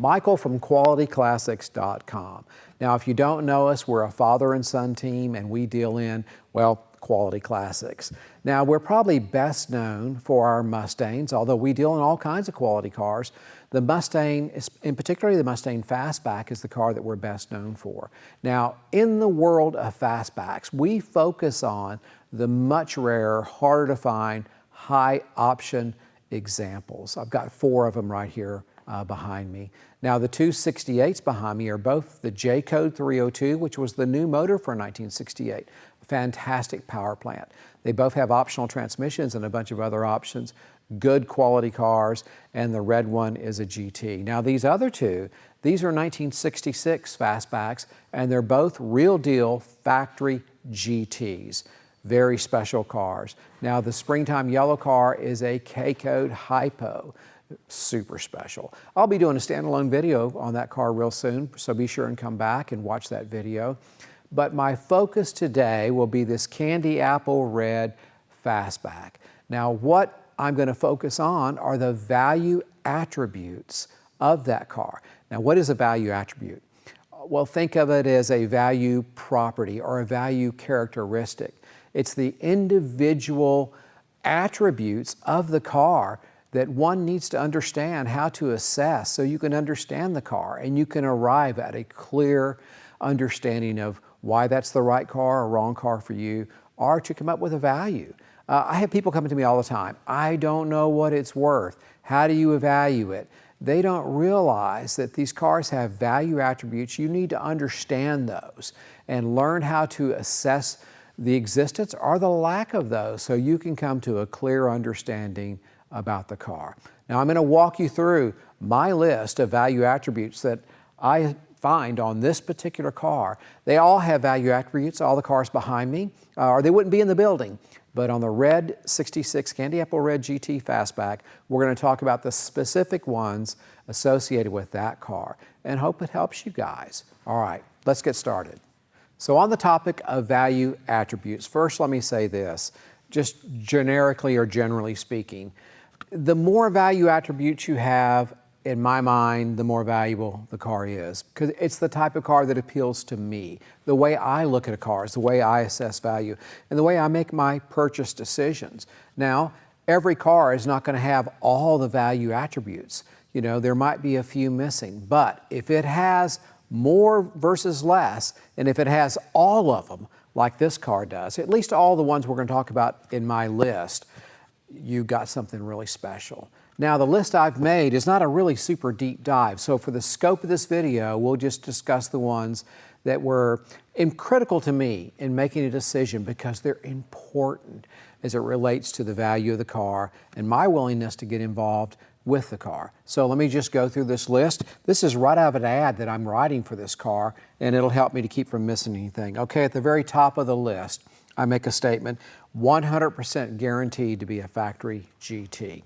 Michael from QualityClassics.com. Now, if you don't know us, we're a father and son team, and we deal in, well, quality classics. Now, we're probably best known for our Mustangs, although we deal in all kinds of quality cars. The Mustang, in particular the Mustang Fastback, is the car that we're best known for. Now, in the world of fastbacks, we focus on the much rarer, harder to find, high option examples. I've got 4 of them right here behind me. Now, the two 68s behind me are both the J-Code 302, which was the new motor for 1968. Fantastic power plant. They both have optional transmissions and a bunch of other options. Good quality cars, and the red one is a GT. Now, these other two, these are 1966 fastbacks, and they're both real deal factory GTs. Very special cars. Now, the springtime yellow car is a K-Code Hypo. Super special. I'll be doing a standalone video on that car real soon, so be sure and come back and watch that video. But my focus today will be this candy apple red fastback. Now, what I'm going to focus on are the value attributes of that car. Now, what is a value attribute? Well, think of it as a value property or a value characteristic. It's the individual attributes of the car that one needs to understand how to assess so you can understand the car and you can arrive at a clear understanding of why that's the right car or wrong car for you, or to come up with a value. I have people coming to me all the time. I don't know what it's worth. How do you evaluate it? They don't realize that these cars have value attributes. You need to understand those and learn how to assess the existence or the lack of those so you can come to a clear understanding about the car. Now, I'm going to walk you through my list of value attributes that I find on this particular car. They all have value attributes, all the cars behind me, or they wouldn't be in the building. But on the red 66 Candy Apple Red GT Fastback, we're going to talk about the specific ones associated with that car and hope it helps you guys. All right, let's get started. So on the topic of value attributes, first let me say this, just generically or generally speaking, the more value attributes you have, in my mind, the more valuable the car is, because it's the type of car that appeals to me. The way I look at a car is the way I assess value and the way I make my purchase decisions. Now, every car is not going to have all the value attributes. You know, there might be a few missing, but if it has more versus less, and if it has all of them, like this car does, at least all the ones we're going to talk about in my list, you got something really special. Now, the list I've made is not a really super deep dive, so for the scope of this video, we'll just discuss the ones that were critical to me in making a decision because they're important as it relates to the value of the car and my willingness to get involved with the car. So let me just go through this list. This is right out of an ad that I'm writing for this car, and it'll help me to keep from missing anything. Okay, at the very top of the list, I make a statement, 100% guaranteed to be a factory GT.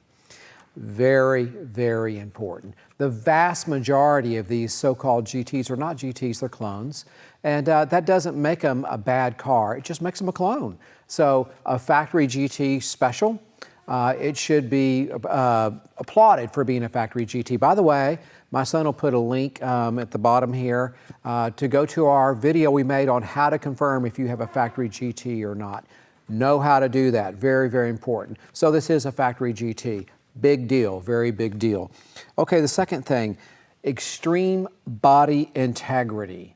Very, very important. The vast majority of these so-called GTs are not GTs, they're clones. And that doesn't make them a bad car, it just makes them a clone. So a factory GT special, it should be applauded for being a factory GT. By the way, my son will put a link at the bottom here to go to our video we made on how to confirm if you have a factory GT or not. Know how to do that, very, very important. So this is a factory GT. Big deal, very big deal. Okay, the second thing, extreme body integrity.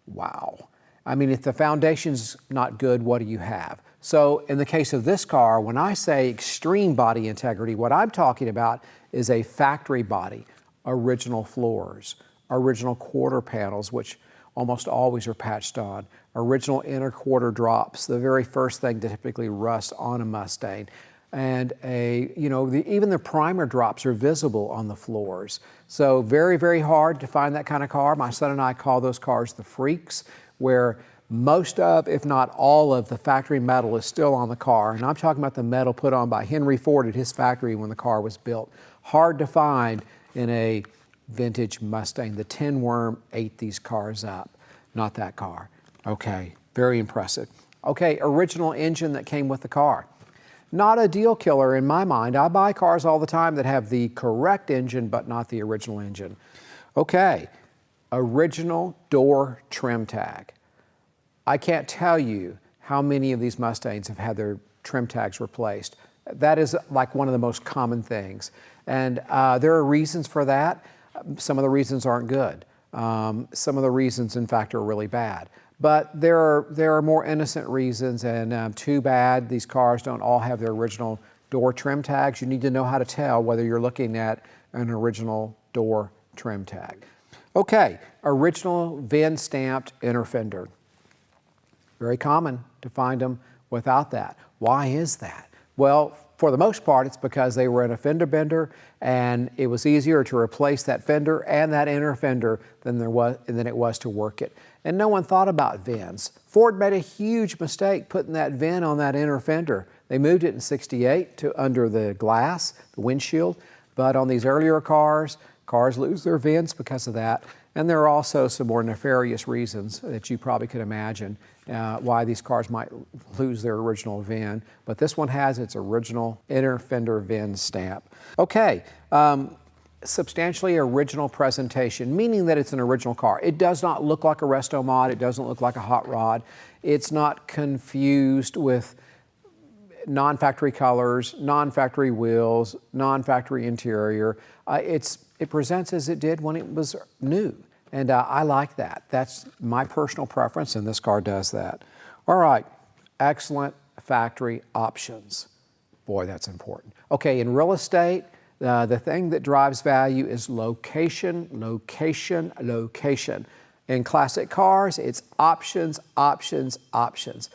Wow. I mean, if the foundation's not good, what do you have? So in the case of this car, when I say extreme body integrity, what I'm talking about is a factory body, original floors, original quarter panels, which almost always are patched on, original inner quarter drops, the very first thing to typically rust on a Mustang. And even the primer drops are visible on the floors. So very, very hard to find that kind of car. My son and I call those cars the freaks, where most of, if not all of, the factory metal is still on the car. And I'm talking about the metal put on by Henry Ford at his factory when the car was built. Hard to find in a vintage Mustang. The tin worm ate these cars up. Not that car. Okay, very impressive. Okay, original engine that came with the car. Not a deal killer in my mind. I buy cars all the time that have the correct engine, but not the original engine. Okay, original door trim tag. I can't tell you how many of these Mustangs have had their trim tags replaced. That is like one of the most common things. And there are reasons for that. Some of the reasons aren't good. Some of the reasons, in fact, are really bad. But there are more innocent reasons, and too bad these cars don't all have their original door trim tags. You need to know how to tell whether you're looking at an original door trim tag. Okay, original VIN stamped inner fender. Very common to find them without that. Why is that? Well, for the most part, it's because they were in a fender bender, and it was easier to replace that fender and that inner fender than it was to work it. And no one thought about VINs. Ford made a huge mistake putting that VIN on that inner fender. They moved it in '68 to under the glass, the windshield, but on these earlier cars lose their VINs because of that. And there are also some more nefarious reasons that you probably could imagine why these cars might lose their original VIN, but this one has its original inner fender VIN stamp. Okay, substantially original presentation, meaning that it's an original car. It does not look like a resto mod, it doesn't look like a hot rod, it's not confused with non-factory colors, non-factory wheels, non-factory interior. It presents as it did when it was new, and I like that. That's my personal preference, and this car does that. All right, excellent factory options. Boy, that's important. Okay, in real estate, the thing that drives value is location, location, location. In classic cars, it's options, options, options.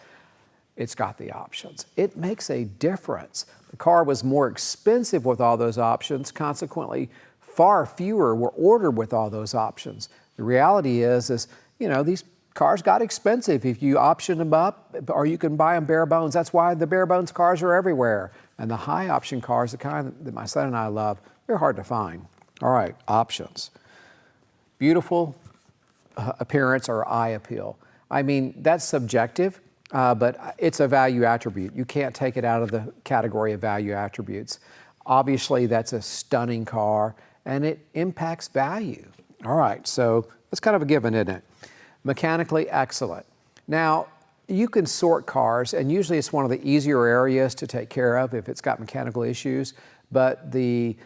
It's got the options. It makes a difference. The car was more expensive with all those options. Consequently, far fewer were ordered with all those options. The reality is, you know, these cars got expensive if you option them up, or you can buy them bare bones. That's why the bare bones cars are everywhere. And the high option cars, the kind that my son and I love, they're hard to find. All right, options. Beautiful appearance or eye appeal. I mean, that's subjective. But it's a value attribute. You can't take it out of the category of value attributes. Obviously, that's a stunning car, and it impacts value. All right, so that's kind of a given, isn't it? Mechanically excellent. Now, you can sort cars, and usually it's one of the easier areas to take care of if it's got mechanical issues, but the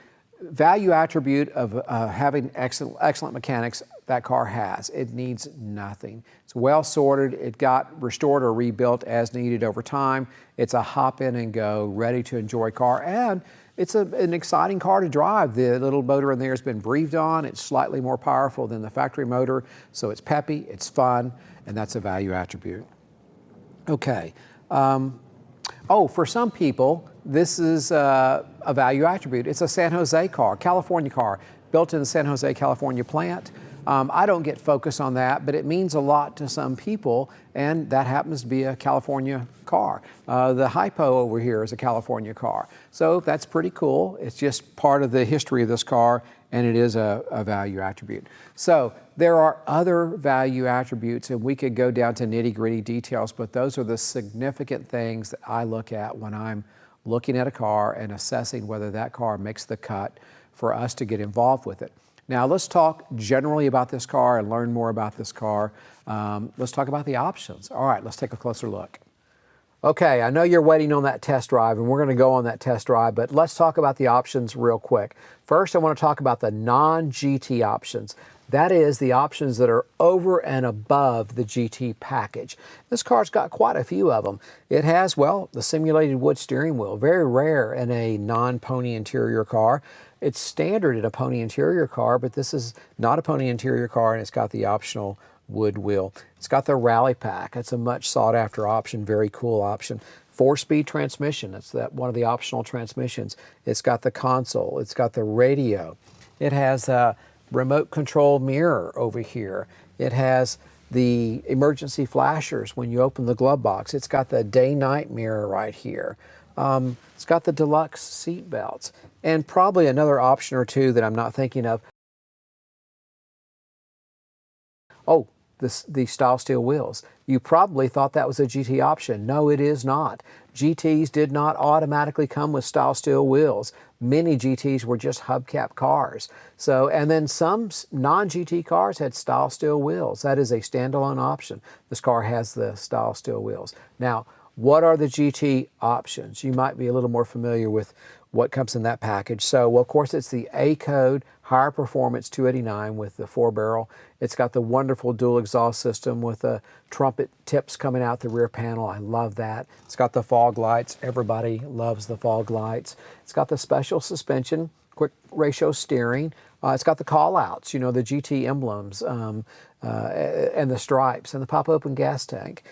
value attribute of having excellent mechanics, that car has. It needs nothing. It's well sorted. It got restored or rebuilt as needed over time. It's a hop in and go, ready to enjoy car, and it's an exciting car to drive. The little motor in there has been breathed on. It's slightly more powerful than the factory motor, so it's peppy, it's fun, and that's a value attribute. Okay. For some people, this is a value attribute. It's a San Jose car, California car, built in the San Jose, California plant. I don't get focused on that, but it means a lot to some people, and that happens to be a California car. The Hypo over here is a California car. So that's pretty cool. It's just part of the history of this car, and it is a value attribute. So there are other value attributes, and we could go down to nitty-gritty details, but those are the significant things that I look at when I'm looking at a car and assessing whether that car makes the cut for us to get involved with it. Now let's talk generally about this car and learn more about this car. Let's talk about the options. All right, let's take a closer look. Okay, I know you're waiting on that test drive, and we're going to go on that test drive, but let's talk about the options real quick. First, I want to talk about the non-GT options. That is the options that are over and above the GT package. This car's got quite a few of them. It has, well, the simulated wood steering wheel, very rare in a non-pony interior car. It's standard in a pony interior car, but this is not a pony interior car, and it's got the optional wood wheel. It's got the rally pack. It's a much sought after option, very cool option. 4-speed transmission, that's one of the optional transmissions. It's got the console, it's got the radio. It has a remote control mirror over here. It has the emergency flashers when you open the glove box. It's got the day-night mirror right here. It's got the deluxe seat belts, and probably another option or two that I'm not thinking of. Oh, the style steel wheels. You probably thought that was a GT option. No, it is not. GTs did not automatically come with style steel wheels. Many GTs were just hubcap cars. So, and then some non-GT cars had style steel wheels. That is a standalone option. This car has the style steel wheels. Now, what are the GT options? You might be a little more familiar with what comes in that package. So, well, of course, it's the A code higher performance 289 with the 4-barrel. It's got the wonderful dual exhaust system with the trumpet tips coming out the rear panel. I love that. It's got the fog lights. Everybody loves the fog lights. It's got the special suspension, quick ratio steering. It's got the call outs, you know, the GT emblems and the stripes and the pop open gas tank.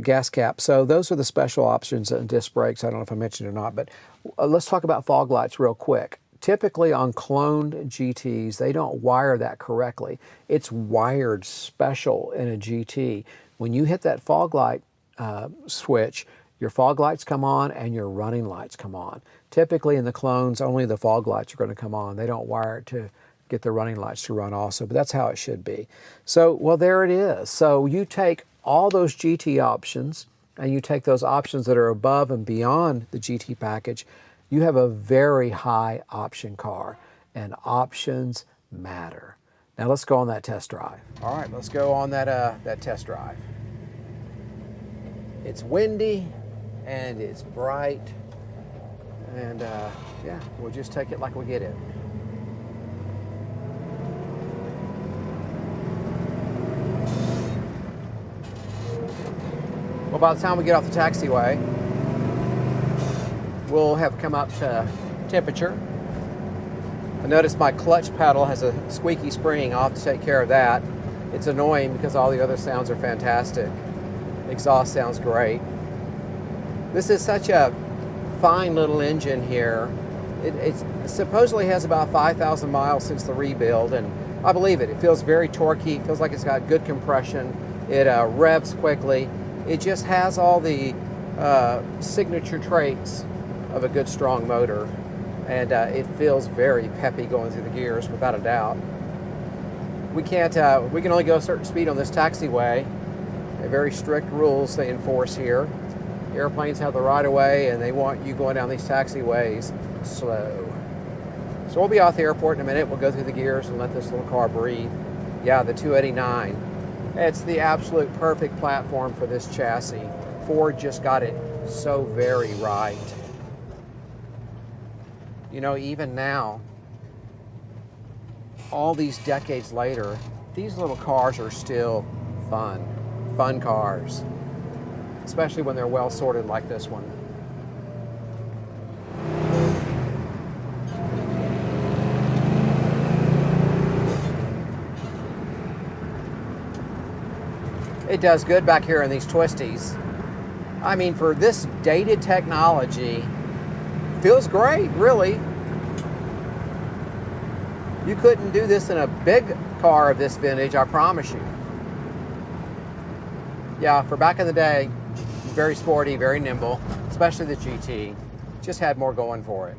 Gas cap. So those are the special options and disc brakes. I don't know if I mentioned it or not, but let's talk about fog lights real quick. Typically on cloned GTs, they don't wire that correctly. It's wired special in a GT. When you hit that fog light switch, your fog lights come on and your running lights come on. Typically in the clones, only the fog lights are going to come on. They don't wire it to get the running lights to run also, but that's how it should be. So, well, there it is. So you take all those GT options and you take those options that are above and beyond the GT package, you have a very high option car, and options matter. Now let's go on that test drive. All right, let's go on that test drive. It's windy and it's bright, and yeah, we'll just take it like we get it. Well, by the time we get off the taxiway, we'll have come up to temperature. I noticed my clutch pedal has a squeaky spring. I'll have to take care of that. It's annoying because all the other sounds are fantastic. Exhaust sounds great. This is such a fine little engine here. It supposedly has about 5,000 miles since the rebuild, and I believe it. It feels very torquey. It feels like it's got good compression. It revs quickly. It just has all the signature traits of a good strong motor, and it feels very peppy going through the gears without a doubt. We can only go a certain speed on this taxiway. Very strict rules they enforce here. Airplanes have the right of way and they want you going down these taxiways slow. So we'll be off the airport in a minute. We'll go through the gears and let this little car breathe. Yeah, the 289. It's the absolute perfect platform for this chassis. Ford just got it so very right. You know, even now, all these decades later, these little cars are still fun cars, especially when they're well sorted like this one. It does good back here in these twisties. I mean, for this dated technology, feels great, really. You couldn't do this in a big car of this vintage, I promise you. Yeah, for back in the day, very sporty, very nimble, especially the GT. Just had more going for it.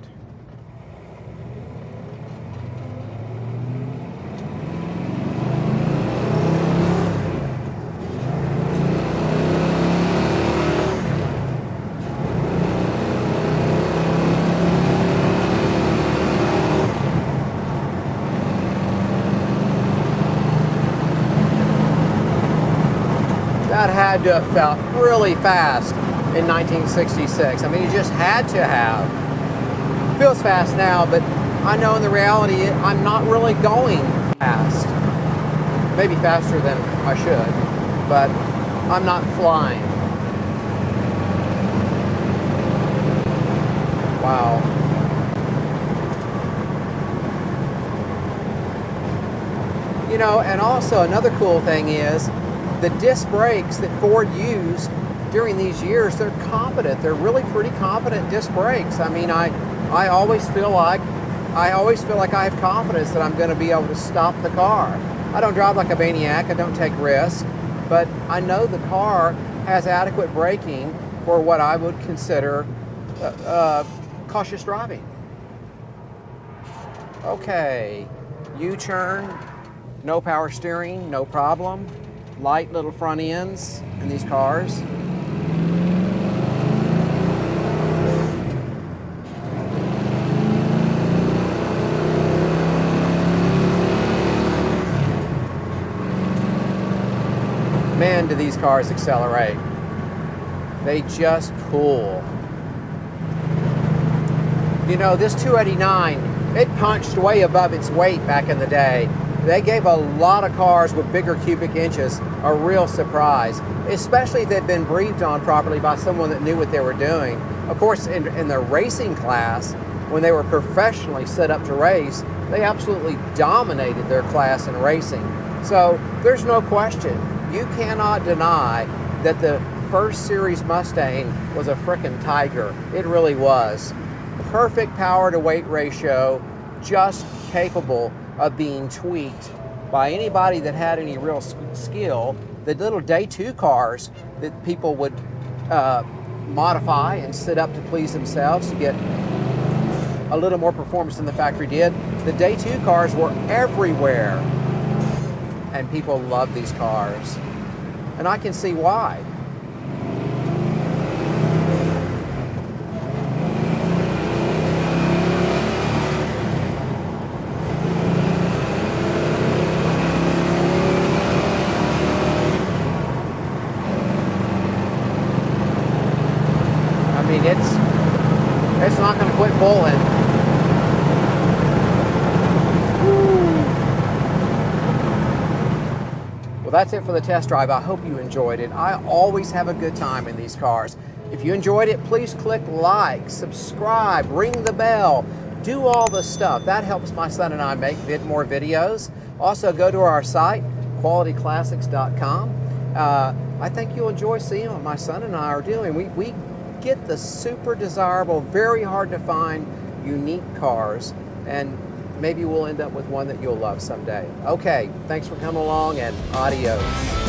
That had to have felt really fast in 1966. I mean, you just had to have. Feels fast now, but I know in the reality, I'm not really going fast. Maybe faster than I should, but I'm not flying. Wow. You know, and also another cool thing is, the disc brakes that Ford used during these years, they're competent. They're really pretty competent disc brakes. I mean, I always feel like I have confidence that I'm going to be able to stop the car. I don't drive like a maniac. I don't take risks, but I know the car has adequate braking for what I would consider cautious driving. Okay, U-turn, no power steering, no problem. light little front ends in these cars. Man, do these cars accelerate. They just pull. You know, this 289, it punched way above its weight back in the day. They gave a lot of cars with bigger cubic inches a real surprise, especially if they'd been briefed on properly by someone that knew what they were doing. Of course, in the racing class, when they were professionally set up to race, they absolutely dominated their class in racing. So there's no question. You cannot deny that the first series Mustang was a frickin' tiger. It really was. Perfect power to weight ratio, just capable of being tweaked by anybody that had any real skill. The little day 2 cars that people would modify and sit up to please themselves to get a little more performance than the factory did. The day 2 cars were everywhere, and people love these cars. And I can see why. I mean, it's not going to quit pulling. Well, that's it for the test drive. I hope you enjoyed it. I always have a good time in these cars. If you enjoyed it, please click like, subscribe, ring the bell, do all the stuff. That helps my son and I make more videos. Also, go to our site, qualityclassics.com. I think you'll enjoy seeing what my son and I are doing. We get the super desirable, very hard to find, unique cars, and maybe we'll end up with one that you'll love someday. Okay, thanks for coming along, and adios.